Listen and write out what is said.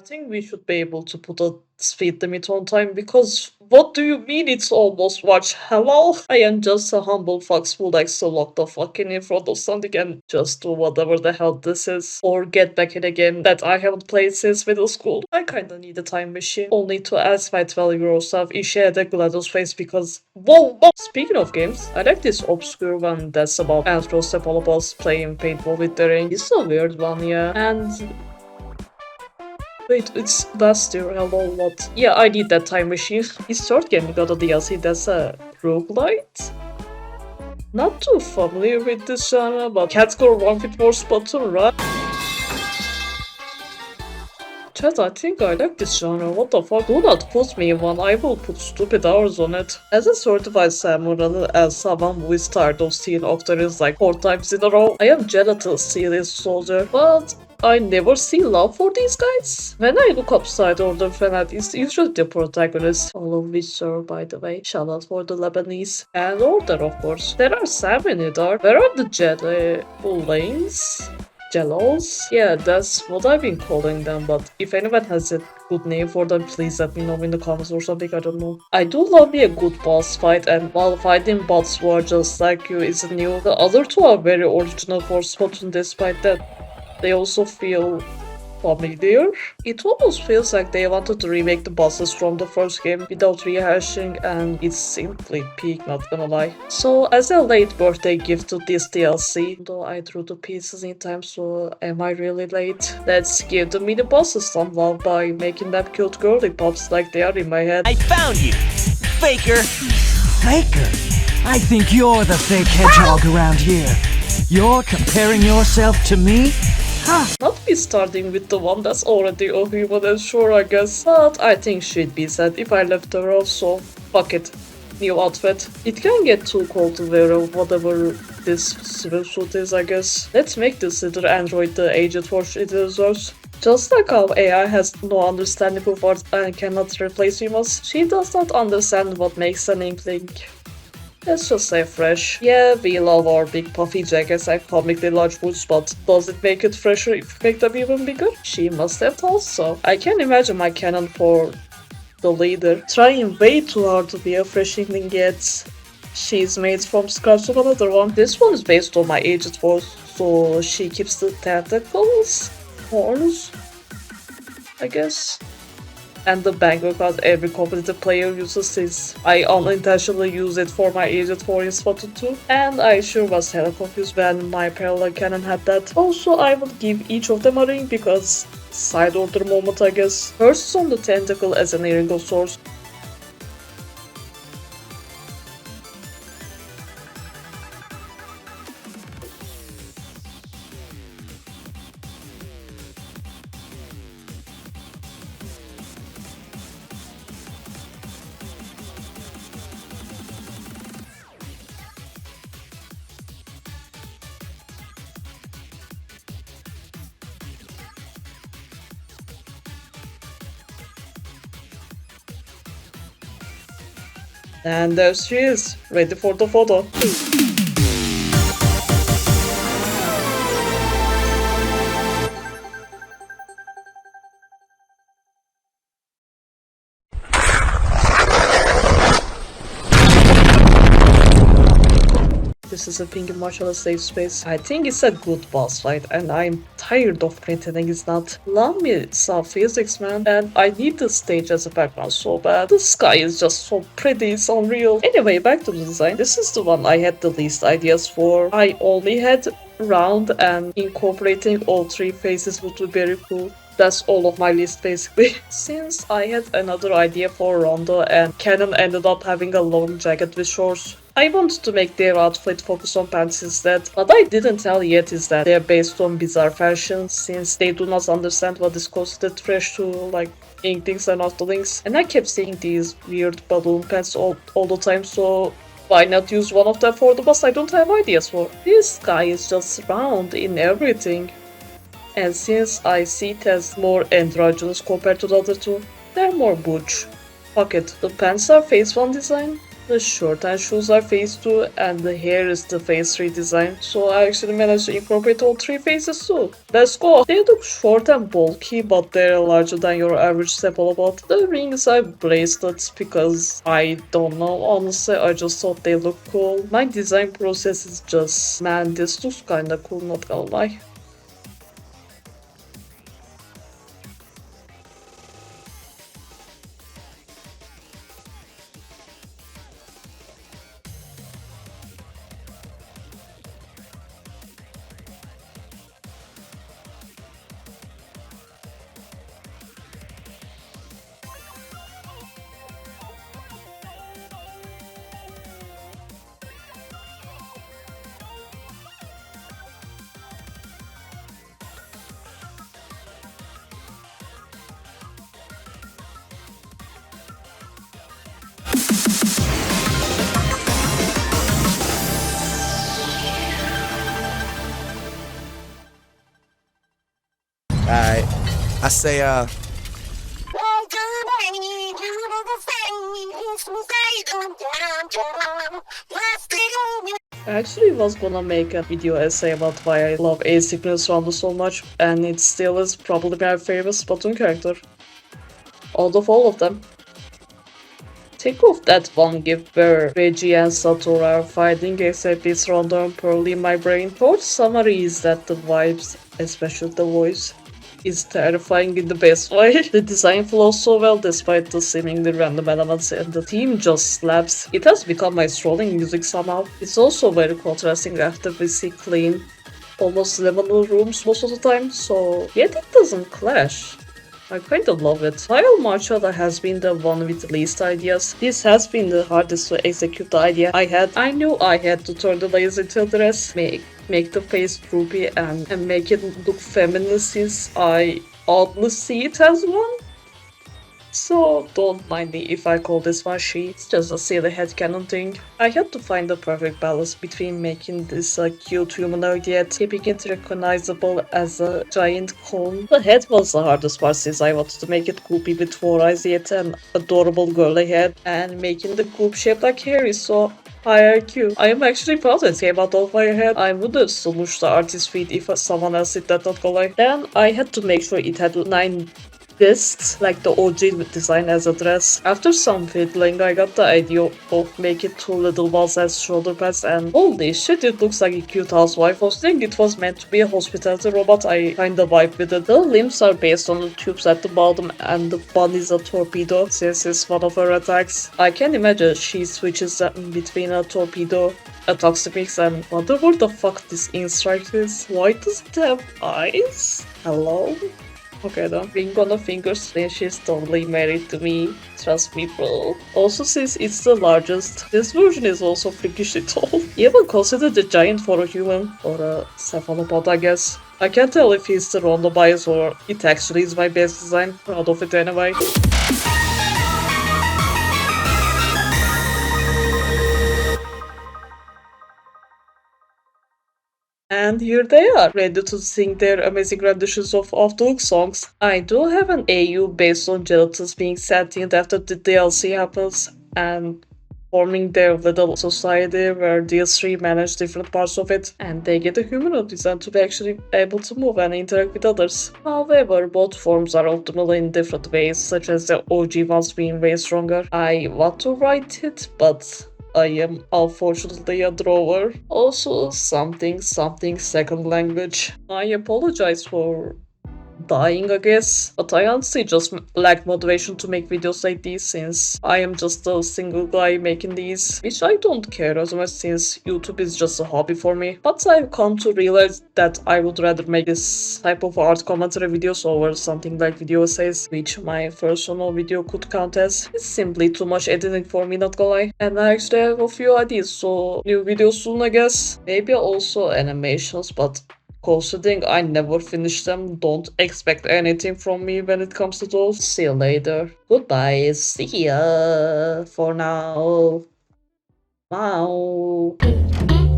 I think we should be able to put a speed limit on time because what do you mean it's almost watch? Hello? I am just a humble fox who likes to lock the fucking in front of something and just do whatever the hell this is. Or get back in a game that I haven't played since middle school. I kinda need a time machine. Only to ask my 12-year-old self if she had a GLaDOS face because whoa! Speaking of games, I like this obscure one that's about anthrocephalopus playing paintball with the ring. It's a weird one, yeah. And wait, it's last year, hello, what? Yeah, I need that time machine. His third game got a DLC that's a roguelite? Not too familiar with this genre, but Catcore one with more Splatoon, right? Chat, I think I like this genre, what the fuck? Do not put me in one, I will put stupid hours on it. As a certified samurai, as someone who is tired of seeing Octarines like 4 times in a row, I am jealous serious soldier, but I never see love for these guys. When I look up side order fanat, it's usually the protagonist. All of which are, by the way, shout out for the Lebanese. And order, of course. There are so many there. Where are the lanes? Jellos? Yeah, that's what I've been calling them, but if anyone has a good name for them, please let me know in the comments or something, I don't know. I do love me a good boss fight, and while fighting bots who are just like you isn't new, the other two are very original for Splatoon despite that they also feel familiar. It almost feels like they wanted to remake the bosses from the first game without rehashing, and it's simply peak, not gonna lie. So as a late birthday gift to this DLC, though I drew the pieces in time, so am I really late? Let's give the mini bosses some love by making them cute girly pops like they are in my head. I found you, faker. Faker? I think you're the fake hedgehog around here. You're comparing yourself to me? Not be starting with the one that's already a human and sure I guess, but I think she'd be sad if I left her off, so fuck it. New outfit. It can get too cold to wear whatever this swimsuit is, I guess. Let's make this little android the agent force it deserves. Just like how AI has no understanding of art and cannot replace humans, she does not understand what makes an inkling. Let's just say fresh. Yeah, we love our big puffy jackets and comically large boots, but does it make it fresher if we make them even bigger? She must have thought so. I can imagine my canon for the leader trying way too hard to be a fresh inkling, yet she's made from scratch of another one. This one is based on my aged force, so she keeps the tentacles, horns, I guess. And the banker card every competitive player uses since I unintentionally use it for my agent for in Splatoon 2. And I sure was hella confused when my parallel cannon had that. Also, I would give each of them a ring because side order moment, I guess. First is on the tentacle as an illegal source. And there she is, ready for the photo. This is a pink martial safe space. I think it's a good boss fight and I'm tired of pretending it's not. Love me some physics, man, and I need the stage as a background so bad. The sky is just so pretty, it's unreal. Anyway, back to the design. This is the one I had the least ideas for. I only had round, and incorporating all 3 faces would be very cool. That's all of my list basically. Since I had another idea for Rondo and Canon ended up having a long jacket with shorts, I wanted to make their outfit focus on pants instead. What I didn't tell yet is that they're based on bizarre fashion since they do not understand what is considered fresh to like inklings and outlings. And I kept seeing these weird balloon pants all the time, so why not use one of them for the boss I don't have ideas for? This guy is just round in everything. And since I see it as more androgynous compared to the other two, they're more butch. Fuck it, the pants are phase 1 design. The shirt and shoes are phase 2 and the hair is the phase 3 design. So I actually managed to incorporate all 3 phases too. Let's go! They look short and bulky but they're larger than your average cephalopod. The rings are bracelets because I don't know, honestly I just thought they look cool. My design process is just, man, this looks kinda cool, not gonna lie. Alright. I say, I actually was gonna make a video essay about why I love asynchronous Rondo so much, and it still is probably my favorite Splatoon character. Out of all of them. Think of that one gif where Reggie and Sator are fighting except it's Rondo and Pearl in my brain. Short summary is that the vibes, especially the voice, is terrifying in the best way. The design flows so well despite the seemingly random elements and the theme just slaps. It has become my strolling music somehow. It's also very contrasting after we see clean, almost liminal rooms most of the time, so yet it doesn't clash. I kinda love it. While Marchada has been the one with the least ideas, this has been the hardest to execute the idea I had. I knew I had to turn the layers into a dress, make the face droopy and make it look feminine since I oddly see it as one. So don't mind me if I call this one she. It's just a silly headcanon thing. I had to find the perfect balance between making this a cute humanoid yet keeping it recognizable as a giant cone. The head was the hardest part since I wanted to make it goopy with 4 eyes yet an adorable girly head, and making the goop shape like hair is so high IQ. I am actually proud it came out of my head. I would have smushed the artist feed if someone else did that, not gonna lie. Then I had to make sure it had 9 discs like the OG design as a dress. After some fiddling, I got the idea of making 2 little balls as shoulder pads, and holy shit, it looks like a cute housewife. I was thinking it was meant to be a hospitality robot. I kinda vibe with it. The limbs are based on the tubes at the bottom and the bun is a torpedo since it's one of her attacks. I can imagine she switches between a torpedo, a toxic mix, and whatever the fuck this insect is. Why does it have eyes? Hello? Okay then, ring on the fingers, then she's totally married to me. Trust me, bro. Also, since it's the largest, this version is also freakishly tall. Even consider the giant for a human, or a cephalopod, I guess. I can't tell if he's the Rondo bias or it actually is my best design. Proud of it anyway. And here they are, ready to sing their amazing renditions of off-the-hook songs. I do have an AU based on Gelatins being sentient after the DLC happens, and forming their little society where these 3 manage different parts of it, and they get a humanoid design to be actually able to move and interact with others. However, both forms are optimal in different ways, such as the OG ones being way stronger. I want to write it, but I am unfortunately a drawer. Also, something second language. I apologize for dying, I guess, but I honestly just lack motivation to make videos like these since I am just a single guy making these, which I don't care as much since YouTube is just a hobby for me. But I've come to realize that I would rather make this type of art commentary videos over something like video essays, which my personal video could count as. It's simply too much editing for me, not gonna lie. And I actually have a few ideas, so new videos soon, I guess. Maybe also animations, but considering I never finish them, don't expect anything from me when it comes to those. See you later. Goodbye. See ya for now. Bye.